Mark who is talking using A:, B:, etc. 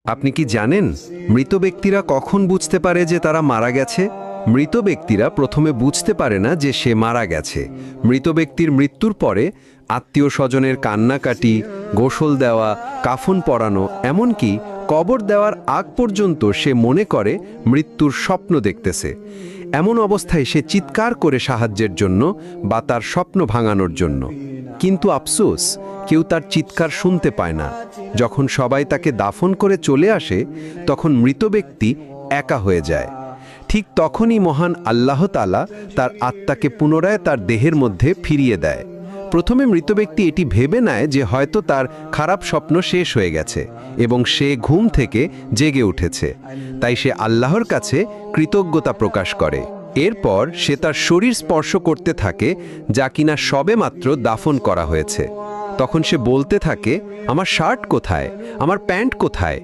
A: আপনি কি জানেন মৃত ব্যক্তিরা কখন বুঝতে পারে যে তারা মারা গেছে? মৃত ব্যক্তিরা প্রথমে বুঝতে পারে না যে সে মারা গেছে। মৃত ব্যক্তির মৃত্যুর পরে আত্মীয় স্বজনের কান্নাকাটি, গোসল দেওয়া, কাফন পরানো, এমনকি কবর দেওয়ার আগ পর্যন্ত সে মনে করে মৃত্যুর স্বপ্ন দেখতেছে। এমন অবস্থায় সে চিৎকার করে সাহায্যের জন্য বা তার স্বপ্ন ভাঙানোর জন্য। কিন্তু আফসোস, কেউ তার চিৎকার শুনতে পায় না। যখন সবাই তাকে দাফন করে চলে আসে, তখন মৃত ব্যক্তি একা হয়ে যায়। ঠিক তখনই মহান আল্লাহ তাআলা তার আত্মাকে পুনরায় তার দেহের মধ্যে ফিরিয়ে দেয়। প্রথমে মৃত ব্যক্তি এটি ভেবে নেয় যে হয়তো তার খারাপ স্বপ্ন শেষ হয়ে গেছে এবং সে ঘুম থেকে জেগে উঠেছে। তাই সে আল্লাহর কাছে কৃতজ্ঞতা প্রকাশ করে। এরপর সে তার শরীর স্পর্শ করতে থাকে, যা কিনা সবেমাত্র দাফন করা হয়েছে। তখন সে বলতে থাকে, আমার শার্ট কোথায়, আমার প্যান্ট কোথায়,